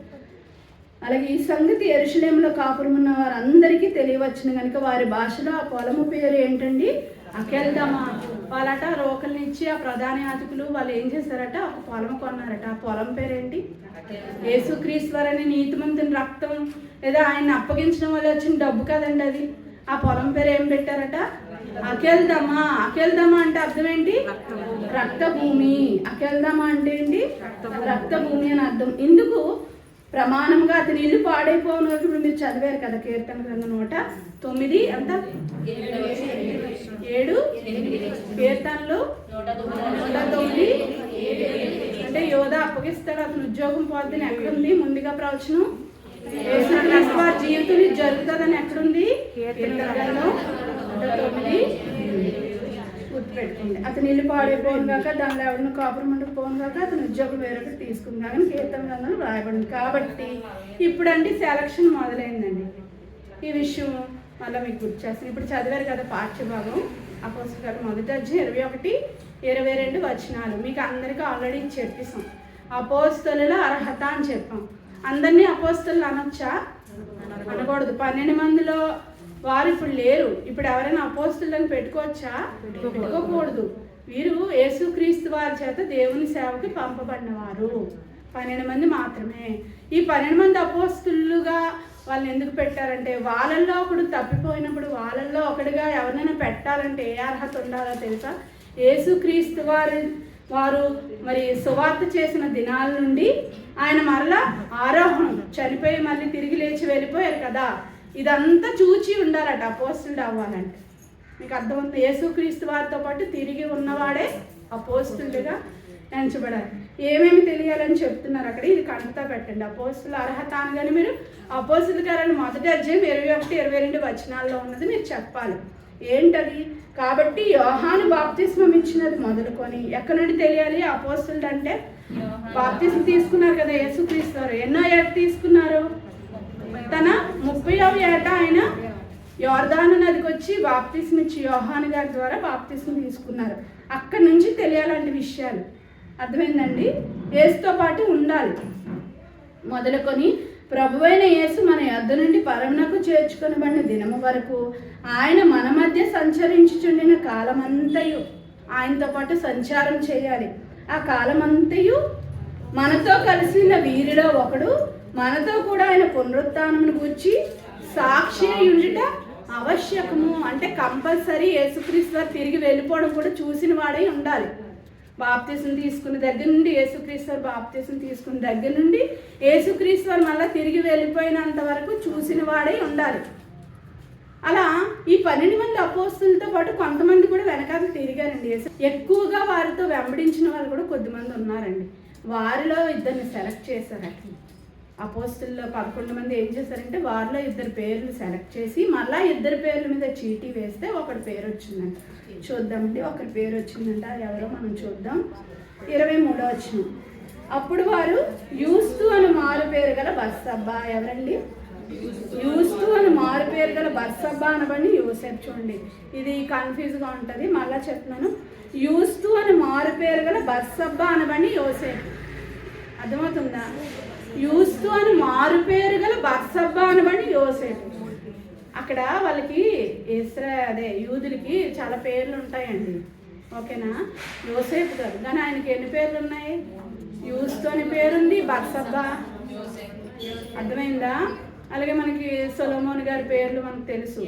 అలాగే ఈ సంగతి యెరూషలేములో కాపురం ఉన్న వారందరికీ తెలియవచ్చును కనుక వారి భాషలో ఆ పొలము పేరు ఏంటండి? అకెల్దమా. వాళ్ళట రోకల్ని ఇచ్చి ఆ ప్రధాన యాజకులు వాళ్ళు ఏం చేశారట? ఒక పొలం కొన్నారట. ఆ పొలం పేరేంటి? యేసుక్రీస్తు వారని నీతిమంతుని రక్తం లేదా ఆయన అప్పగించడం వల్ల వచ్చిన డబ్బు కదండి అది. ఆ పొలం పేరు ఏం పెట్టారట? అకెల్దమా. అకెల్దమా అంటే అర్థం ఏంటి? రక్త భూమి. అకెల్దమా అంటే ఏంటి? రక్త భూమి అని అర్థం. ఇందుకు ప్రమాణంగా అతని ఇల్లు పాడైపోను. ఇప్పుడు మీరు చదివారు కదా కీర్తన గ్రంథం 109 అంత 7 కీర్తనలు 109. అంటే యోధ అప్పగిస్తాడు, అతను ఉద్యోగం పోద్దని ఎక్కడుంది? ముందుగా ప్రవచనం వారి జీవితం జరుగుతుందని ఎక్కడుంది? కీర్తన గ్రంథం 109 గుర్తుపెట్టుకోండి. అతను ఇల్లు పాడైపోను కాక దానిలో ఎవరిని కాపురం ఉండకపోను కాక అతను ఉద్యోగం వేరొకటి తీసుకుందా కానీ కీర్తన గ్రంథంలో రాయబడింది. కాబట్టి ఇప్పుడంటే సెలక్షన్ మొదలైందండి. ఈ విషయం మళ్ళీ మీకు గుర్తు చేస్తాను. ఇప్పుడు చదివారు కదా పాఠ్యభాగం అపోస్తలుల కార్యం 1:21-22 వచనాలు. మీకు అందరికీ ఆల్రెడీ చెప్పేసాం. అపోస్తలుల అర్హత అని చెప్పాం. అందరినీ అపోస్తలులు అనొచ్చా? అనకూడదు. 12 మందిలో వారు ఇప్పుడు లేరు. ఇప్పుడు ఎవరైనా అపోస్తలులను పెట్టుకోవచ్చా? పెట్టుకోకూడదు. వీరు యేసుక్రీస్తు వారి చేత దేవుని సేవకి పంపబడిన వారు 12 మంది మాత్రమే. ఈ 12 మంది అపోస్తలులుగా వాళ్ళని ఎందుకు పెట్టారంటే వాళ్ళల్లో ఒకడు తప్పిపోయినప్పుడు వాళ్ళల్లో ఒకటిగా ఎవరినైనా పెట్టాలంటే ఏ అర్హత ఉండాలో తెలుసా? యేసుక్రీస్తు వారు మరి సువార్త చేసిన దినాల నుండి ఆయన మరలా ఆరోహణం చనిపోయి మళ్ళీ తిరిగి లేచి వెళ్ళిపోయారు కదా, ఇదంతా చూచి ఉండాలట అపోస్తులుడు అవ్వాలంటే. మీకు అర్థమవుతుంది? యేసుక్రీస్తు వారితో పాటు తిరిగి ఉన్నవాడే అపోస్తులుగా ఎంచబడాలి. ఏమేమి తెలియాలని చెప్తున్నారు అక్కడ, ఇది కంటతా పెట్టండి. అపోస్తుల అర్హత అనగానే మీరు అపోస్తుల కార్యాలు 1వ అధ్యాయం 21-22 వచనాల్లో ఉన్నది మీరు చెప్పాలి. ఏంటది? కాబట్టి యోహాను బాప్తిస్మం ఇచ్చినది మొదలుకొని ఎక్కడి నుండి తెలియాలి? అపోస్తులుడు అంటే బాప్తిస్మం తీసుకున్నారు కదా యేసుక్రీస్తు వారు. ఎన్నో ఏట తీసుకున్నారు? తన 30వ ఏట ఆయన యోర్దాను నదికి వచ్చి బాప్తిస్మం ఇచ్చి యోహాను గారి ద్వారా బాప్తిస్మం తీసుకున్నారు. అక్కడి నుంచి తెలియాలంటే విషయాలు అర్థమైందండి. యేసుతో పాటు ఉండాలి మొదలుకొని ప్రభువైన యేసు మన యొద్ద నుండి పరమునకు చేర్చుకొనబడిన దినము వరకు ఆయన మన మధ్య సంచరించుచుండిన కాలమంతయు ఆయనతో పాటు సంచారం చేయాలి. ఆ కాలమంతయు మనతో కలిసిన వీరిలో ఒకడు మనతో కూడా ఆయన పునరుత్థానమును గూర్చి సాక్షి ఉండుట ఆవశ్యకము. అంటే కంపల్సరీ యేసుక్రీస్తు వారు తిరిగి వెళ్ళిపోవడం కూడా చూసిన వాడై ఉండాలి. బాప్తిసం తీసుకున్న దగ్గర నుండి యేసుక్రీస్తు వారు బాప్తిసం తీసుకున్న దగ్గర నుండి యేసుక్రీస్తు వారు మళ్ళీ తిరిగి వెళ్ళిపోయినంత వరకు చూసిన వాడై ఉండాలి. అలా ఈ 12 మంది అపోస్తులతో పాటు కొంతమంది కూడా వెనకాల తిరిగారండి. ఎక్కువగా వారితో వెంబడించిన వాళ్ళు కూడా కొద్దిమంది ఉన్నారండి. వారిలో 2 సెలెక్ట్ చేశారు. అట్లా అపోస్తుల్లో 11 మంది ఏం చేశారంటే వారిలో 2 పేర్లు సెలెక్ట్ చేసి మళ్ళీ 2 పేర్ల మీద చీటీ వేస్తే ఒకటి పేరు వచ్చిందంట. చూద్దామండి, ఒకరి పేరు వచ్చిందంట. ఎవరో మనం చూద్దాం. 23వ వచనం. అప్పుడు వారు యూస్తు అని మారు పేరు గల బర్సబ్బా. ఎవరండి? యూస్తు అని మారు పేరు గల బర్సబ్బా అనబడి యోసేపు. చూడండి, ఇది కన్ఫ్యూజ్గా ఉంటుంది, మళ్ళా చెప్తున్నాను. యూస్తు అని మారు పేరు గల బర్సబ్బా అనబడి యోసేపు. అర్థమవుతుందా? యూస్తు అని మారు పేరు గల బర్సబ్బా అనబడి యోసేపు. అక్కడ వాళ్ళకి యూదులకి చాలా పేర్లు ఉంటాయండి, ఓకేనా? యోసేపు గారు కానీ ఆయనకి ఎన్ని పేర్లు ఉన్నాయి? యూస్తు అని పేరుంది, బర్సబ్బా. అర్థమైందా? అలాగే మనకి సొలొమోన్ గారి పేర్లు మనకు తెలుసు.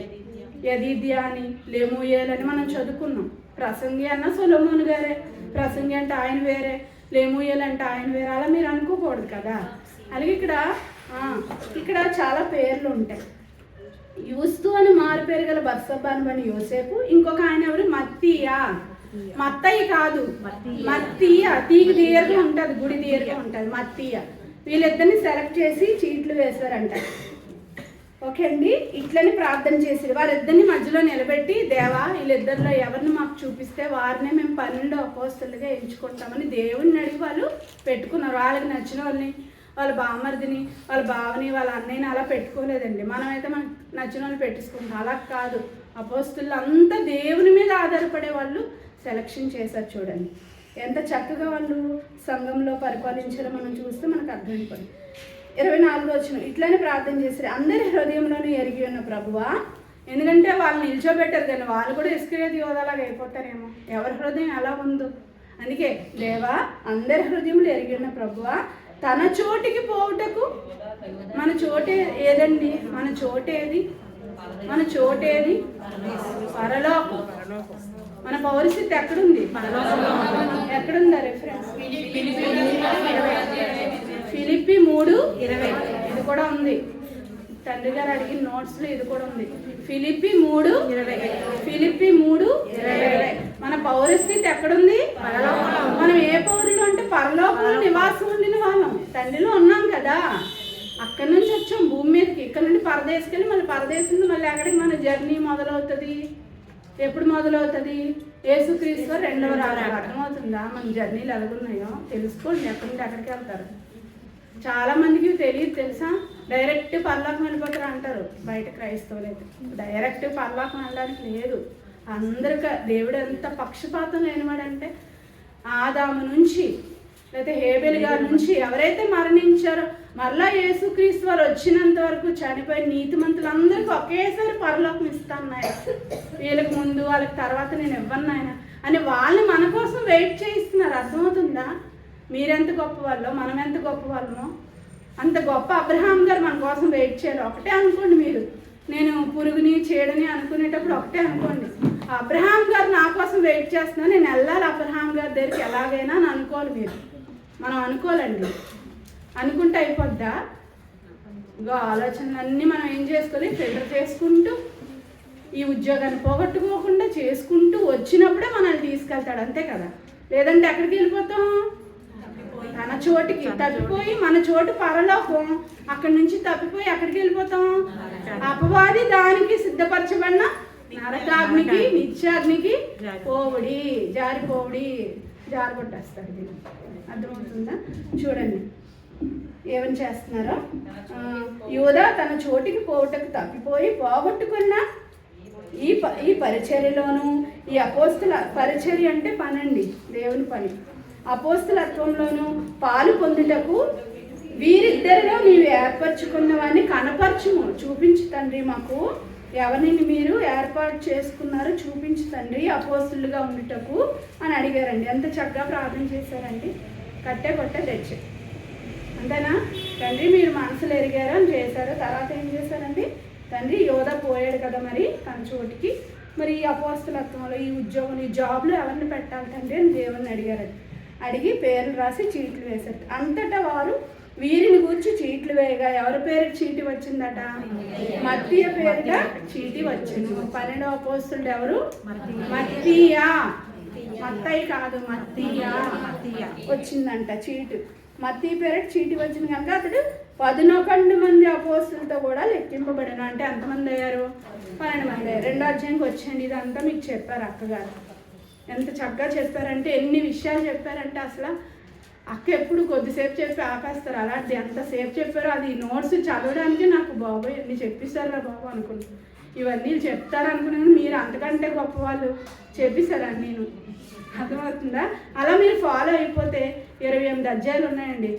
యదీద్యా అని, లెమూయేల్ అని మనం చదువుకున్నాం. ప్రసంగి అన్న సొలొమోన్ గారే. ప్రసంగి అంటే ఆయన వేరే, లెమూయేల్ అంటే ఆయన వేరే. అలా మీరు అనుకోకూడదు కదా. అలాగే ఇక్కడ చాలా పేర్లు ఉంటాయి. యూస్తు అని మారు పేరు గల బర్సబ్బా అని యోసేపు. ఇంకొక ఆయన ఎవరు? మత్తీయా. మత్తయ్య కాదు, మత్తీయ. తీగ దీర్ఘం ఉంటుంది, గుడి దీర్ఘం ఉంటుంది, మత్తీయ. వీళ్ళిద్దరిని సెలెక్ట్ చేసి చీట్లు వేశారంట. ఓకే అండి, ఇట్లని ప్రార్థన చేసారు. వారిద్దరిని మధ్యలో నిలబెట్టి, దేవా వీళ్ళిద్దరిలో ఎవరిని మాకు చూపిస్తే వారినే మేము 12 అపోస్తలుగా ఎంచుకుంటామని దేవుడిని అడిగి వాళ్ళు పెట్టుకున్నారు. వాళ్ళకి నచ్చిన వాళ్ళని, వాళ్ళ బామర్దిని, వాళ్ళ బావని, వాళ్ళ అన్నయ్యని అలా పెట్టుకోలేదండి. మనమైతే మనకు నచ్చిన వాళ్ళు పెట్టేసుకుంటాం. అలా కాదు. అపోస్తులు అంతా దేవుని మీద ఆధారపడే వాళ్ళు సెలక్షన్ చేశారు. చూడండి ఎంత చక్కగా వాళ్ళు సంఘంలో పరిపాలించారో మనం చూస్తే మనకు అర్థమైపోయింది. 24వ వచనం. ఇట్లానే ప్రార్థన చేశారు. అందరి హృదయంలోనే ఎరిగి ఉన్న ప్రభువా. ఎందుకంటే వాళ్ళు నిల్చోబెట్టారు కానీ వాళ్ళు కూడా ఇస్కరియోతు యోధాలాగా అయిపోతారేమో, ఎవరి హృదయం ఎలా ఉందో. అందుకే దేవా అందరి హృదయంలో ఎరిగి ఉన్న ప్రభువా, తన చోటికి పోవుటకు మన చోటే ఏదండి? మన చోటేది? మన చోటేది? పరలోకం. మన పౌరస్థితి ఎక్కడుంది? ఎక్కడుందా రెఫరెన్స్? ఫిలిప్పీ 3:20. ఇది కూడా ఉంది, తండ్రి గారు అడిగిన నోట్స్లో ఇది కూడా ఉంది. ఫిలిప్పీ 3:20. ఫిలిప్పీ 3:20. మన పౌరస్థితి ఎక్కడుంది? మనం ఏ పౌరులు అంటే పరలోకంలో నివాసం ఉండిన వాళ్ళం, తండ్రిలో ఉన్నాం కదా. అక్కడి నుంచి వచ్చాం భూమి మీదకి. ఇక్కడ నుండి పరదేశకెళ్ళి మళ్ళీ పరదేశం మళ్ళీ ఎక్కడికి మన జర్నీ మొదలవుతుంది? ఎప్పుడు మొదలవుతుంది? యేసుక్రీస్తు 2వ రాకడ. అర్థమవుతుందా? మన జర్నీలు ఎలాగున్నాయో తెలుసుకోండి. ఎక్కడి నుండి ఎక్కడికి వెళ్తారు చాలా మందికి తెలియదు, తెలుసా? డైరెక్ట్ పరలోకం వెళ్ళిపోతారు అంటారు బయట క్రైస్తవులు అయితే. డైరెక్ట్ పరలోకం వెళ్ళడానికి లేదు. అందరికీ దేవుడు ఎంత పక్షపాతం లేనివాడంటే ఆదాము నుంచి లేకపోతే హేబెల్ గారి నుంచి ఎవరైతే మరణించారో మరలా యేసుక్రీస్తు వారు వచ్చినంత వరకు చనిపోయిన నీతిమంతులందరికీ ఒకేసారి పరలోకం ఇస్తాను నాయన. వీళ్ళకి ముందు వాళ్ళకి తర్వాత నేను ఇవ్వను నాయన అని వాళ్ళని మన కోసం వెయిట్ చేయిస్తున్నారు. అర్థమవుతుందా? మీరెంత గొప్ప వాళ్ళో మనం ఎంత గొప్ప వాళ్ళమో. అంత గొప్ప అబ్రహాం గారు మన కోసం వెయిట్ చేయాలి. ఒకటే అనుకోండి, మీరు నేను పురుగుని చీడని అనుకునేటప్పుడు ఒకటే అనుకోండి, అబ్రహాం గారు నా కోసం వెయిట్ చేస్తున్నా, నేను వెళ్ళాలి అబ్రహాం గారి దగ్గరికి ఎలాగైనా అని అనుకోవాలి. మీరు మనం అనుకోవాలండి. అనుకుంటే అయిపోద్దా? ఇంకా ఆలోచనలన్నీ మనం ఏం చేసుకోవాలి, ఫిల్టర్ చేసుకుంటూ ఈ ఉద్యోగాన్ని పోగొట్టుకోకుండా చేసుకుంటూ వచ్చినప్పుడే మనల్ని తీసుకెళ్తాడు, అంతే కదా. లేదంటే ఎక్కడికి వెళ్ళిపోతాం? తన చోటికి తప్పిపోయి, మన చోటు పరలోకం, అక్కడి నుంచి తప్పిపోయి ఎక్కడికి వెళ్ళిపోతాం? అపవాది దానికి సిద్ధపరచబడిన నరకాగ్నికి, నిత్యాగ్నికి పోవుడి, జారిపోవుడి, జారిపొట్టేస్తాడు. దీన్ని అర్థమవుతుందా? చూడండి ఏమని చేస్తున్నారో. యూదా తన చోటికి పోవుటకు తప్పిపోయి పోగొట్టుకున్న ఈ పరిచర్యలోను, ఈ అపోస్తుల పరిచర్య అంటే పనండి, దేవుని పని, అపోస్తులత్వంలోను పాలు పొందుటకు వీరిద్దరిలో నీవు ఏర్పరచుకున్నవాన్ని కనపరచుము, చూపించు తండ్రి మాకు ఎవరిని మీరు ఏర్పాటు చేసుకున్నారో చూపించు తండ్రి అపోస్తులుగా ఉండుటకు అని అడిగారండి. ఎంత చక్కగా ప్రార్థన చేశారండి. కట్టే కొట్టే తెచ్చే అంతేనా? తండ్రి మీరు మనసులు ఎరిగారు అని చేశారు. తర్వాత ఏం చేశారండి? తండ్రి యోధా పోయాడు కదా మరి తన చోటికి, మరి ఈ అపోస్తులత్వంలో ఈ ఉద్యోగం ఈ జాబ్లో ఎవరిని పెట్టాలి తండ్రి అని దేవుని అడిగారండి. అడిగి పేర్లు రాసి చీట్లు వేశారు. అంతటా వారు వీరిని గురించి చీట్లు వేయగా ఎవరి పేరుకి చీటి వచ్చిందట? మత్తీయ పేరుట చీటి వచ్చింది. 12వ అపోస్తులుడు ఎవరు? మత్తీయ. మత్తయి కాదు, మత్తీయ వచ్చిందంట చీటు. మత్తయి పేరుట చీటి వచ్చింది కనుక అతడు 11 మంది అపోస్తులతో కూడా లెక్కింపబడిన. అంటే ఎంతమంది అయ్యారు? 12 మంది అయ్యారు. 2వ అధ్యాయంకి వచ్చేయండి. ఇదంతా మీకు చెప్పారు అక్కగారు. ఎంత చక్కగా చెప్పారంటే, ఎన్ని విషయాలు చెప్పారంటే అసలు అక్క ఎప్పుడు కొద్దిసేపు చెప్పి ఆపేస్తారు. అలాంటి ఎంతసేపు చెప్పారో అది నోట్స్ చదవడానికి నాకు బాబోయ్ ఎన్ని చెప్పిస్తారా బాబు అనుకున్నాను. ఇవన్నీ చెప్తారనుకున్నాను, మీరు అంతకంటే గొప్ప వాళ్ళు చెప్పిస్తారని నేను. అర్థమవుతుందా? అలా మీరు ఫాలో అయిపోతే 28 అధ్యాయాలు ఉన్నాయండి.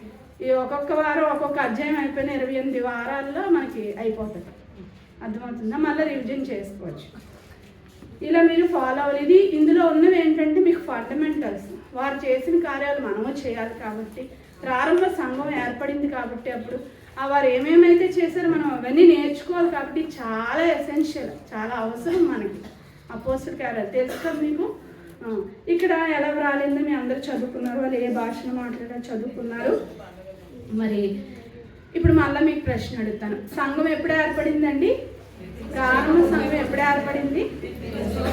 ఈ ఒక్కొక్క వారం ఒక్కొక్క అధ్యాయం అయిపోయిన 28 వారాల్లో మనకి అయిపోతుంది. అర్థమవుతుందా? మళ్ళీ రివిజన్ చేసుకోవచ్చు. ఇలా మీరు ఫాలో అవ్వాలి. ఇందులో ఉన్నవి ఏంటంటే మీకు ఫండమెంటల్స్. వారు చేసిన కార్యాలు మనము చేయాలి కాబట్టి, ప్రారంభ సంఘం ఏర్పడింది కాబట్టి అప్పుడు వారు ఏమేమైతే చేశారో మనం అవన్నీ నేర్చుకోవాలి కాబట్టి చాలా ఎసెన్షియల్, చాలా అవసరం మనకి అపోస్తల కార్యాలు. తెలుసు కదా మీకు. ఇక్కడ ఎలా రాలేదో మీ అందరూ చదువుకున్నారు, వాళ్ళు ఏ భాషను మాట్లాడారో చదువుకున్నారు. మరి ఇప్పుడు మళ్ళీ మీకు ప్రశ్న అడుగుతాను. సంఘం ఎప్పుడు ఏర్పడిందండి? ప్రారంభ సంఘం ఎప్పుడు ఏర్పడింది?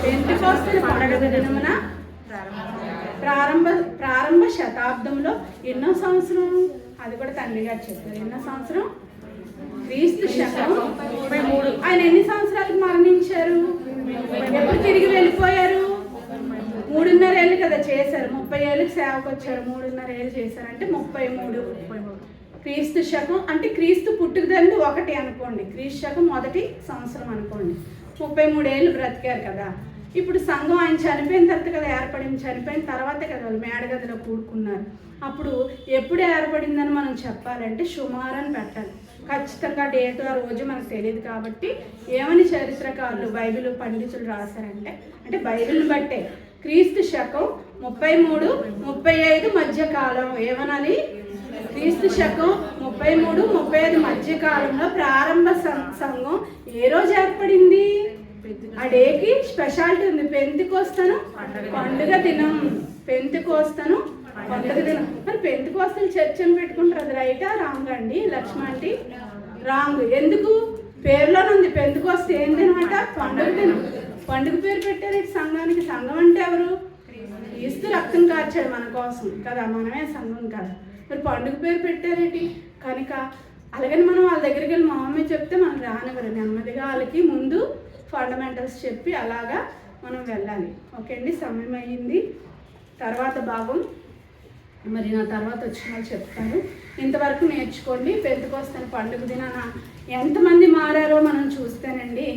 పెంతెకోస్తు పండగ దినమున ప్రారంభ శతాబ్దంలో. ఎన్నో సంవత్సరం? అది కూడా తండ్రి గారు చెప్పారు. ఎన్నో సంవత్సరం? క్రీస్తు శకం 33. ఆయన ఎన్ని సంవత్సరాలకు మరణించారు? ఎప్పుడు తిరిగి వెళ్ళిపోయారు? 3.5 ఏళ్ళు కదా చేశారు. 30 ఏళ్ళకి సేవకు వచ్చారు. 3.5 ఏళ్ళు చేశారు అంటే 33. క్రీస్తు శకం అంటే క్రీస్తు పుట్టుకదండి 1 అనుకోండి. క్రీస్తు శకం 1 సంవత్సరం అనుకోండి. 33 ఏళ్ళు బ్రతికారు కదా. ఇప్పుడు సంఘం ఆయన చనిపోయిన తర్వాత కదా ఏర్పడింది. చనిపోయిన తర్వాతే కదా వాళ్ళు మేడగదిలో కూడుకున్నారు. అప్పుడు ఎప్పుడు ఏర్పడిందని మనం చెప్పాలంటే సుమారని పెట్టాలి. ఖచ్చితంగా డేట్ ఆ రోజు మనకు తెలియదు కాబట్టి ఏమని చరిత్రకారులు బైబిల్ పండితులు రాశారంటే, అంటే బైబిల్ని బట్టే క్రీస్తు శకం 33, 35 మధ్యకాలం. ఏమనాలి? క్రీస్తు శకం 33, 35 మధ్యకాలంలో ప్రారంభ సంఘం ఏ రోజు ఏర్పడింది? ఆ డేకి స్పెషాలిటీ ఉంది. పెంతెకోస్తను పండుగ దినం. పెంతెకోస్తను పండుగ దినం. మరి పెంతెకోస్తలు చర్చను పెట్టుకుంటారు. అది రైటా రాంగ్ అండి? లక్ష్మ అంటే రాంగ్. ఎందుకు? పేరులోనే ఉంది. పెంతెకోస్తు ఏందనమాట? పండుగ దినం. పండుగ పేరు పెట్టారు సంఘానికి. సంఘం అంటే ఎవరు? క్రీస్తు రక్తం కార్చాడు మన కోసం కదా, మనమే సంఘం కదా. మరి పండుగ పేరు పెట్టారేంటి? కనుక అలాగని మనం వాళ్ళ దగ్గరికి వెళ్ళి మా మమ్మీ చెప్తే మనం రానివ్వరు. నెమ్మదిగా వాళ్ళకి ముందు ఫండమెంటల్స్ చెప్పి అలాగా మనం వెళ్ళాలి. ఓకే అండి, సమయం అయ్యింది. తర్వాత భాగం మరి నా తర్వాత వచ్చిన వాళ్ళు చెప్తాను. ఇంతవరకు నేర్చుకోండి. పెంతెకోస్తు పండుగ దినాన ఎంతమంది మారారో మనం చూస్తేనండి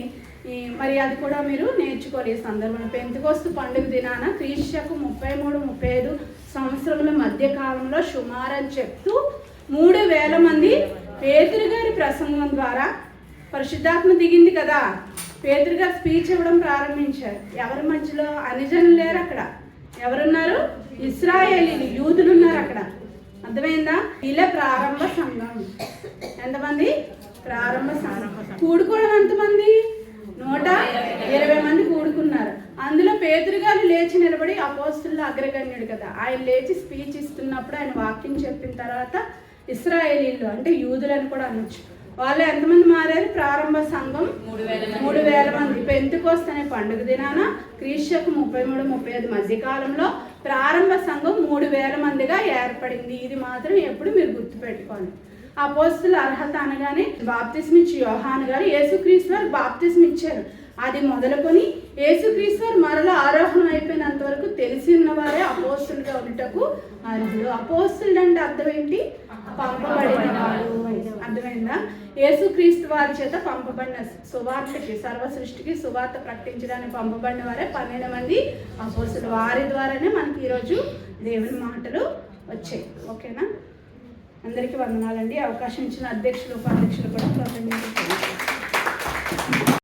మరి అది కూడా మీరు నేర్చుకోవాలి ఈ సందర్భంలో. పెంతెకోస్తు పండుగ దినాన క్రీస్తు శకం 33, 35 సంవత్సరముల మధ్యకాలంలో సుమారని చెప్తూ 3000 మంది పేతురు గారి ప్రసంగం ద్వారా పరిశుద్ధాత్మ దిగింది కదా. పేతురు గారు స్పీచ్ ఇవ్వడం ప్రారంభించారు. ఎవరి మధ్యలో? అన్యజనులు లేరు అక్కడ. ఎవరున్నారు? ఇశ్రాయేలీలు, యూదులు ఉన్నారు అక్కడ. అర్థమైందా? ఇలా ప్రారంభ సంఘం. ఎంతమంది? ప్రారంభ సంఘం. కూడుకోవడం ఎంతమంది? 120 మంది కూడుకున్నారు. అందులో పేతురు గారు లేచి నిలబడి అపోస్తుల్లో అగ్రగణ్యుడు కదా, ఆయన లేచి స్పీచ్ ఇస్తున్నప్పుడు ఆయన వాక్యం చెప్పిన తర్వాత ఇశ్రాయేలీలు అంటే యూదులను కూడా అనొచ్చు, వాళ్ళు ఎంతమంది మారారు? ప్రారంభ సంఘం 3000 మంది. పెంతెకోస్తు అనే పండుగ దినాన క్రీస్తుకు 33-35 మధ్య కాలంలో ప్రారంభ సంఘం 3000 మందిగా ఏర్పడింది. ఇది మాత్రం ఎప్పుడు మీరు గుర్తుపెట్టుకోండి. అపోస్తుల అర్హత అనగానే బాప్తిస్మ ఇచ్చి యోహాను గారు యేసుక్రీస్తు వారు బాప్తిస్మ ఇచ్చారు. అది మొదలుకొని యేసుక్రీస్తు వారు మరలా ఆరోహణం అయిపోయినంత వరకు తెలిసి ఉన్నవారే అపోస్తులుగా ఉండటకు అర్హులు. అపోస్తులు అంటే అర్థం ఏంటి? పంపబడిన వారు. అర్థమైందా? యేసుక్రీస్తు వారి చేత పంపబడిన సువార్తకి, సర్వ సృష్టికి సువార్త ప్రకటించడానికి పంపబడిన వారే 12 మంది అపోస్తులు. వారి ద్వారానే మనకి ఈరోజు దేవుని మాటలు వచ్చాయి. ఓకేనా? అందరికీ వందనాలండి. అవకాశం ఇచ్చిన అధ్యక్షులు, ఉపాధ్యక్షులు కూడా కృతజ్ఞతలు.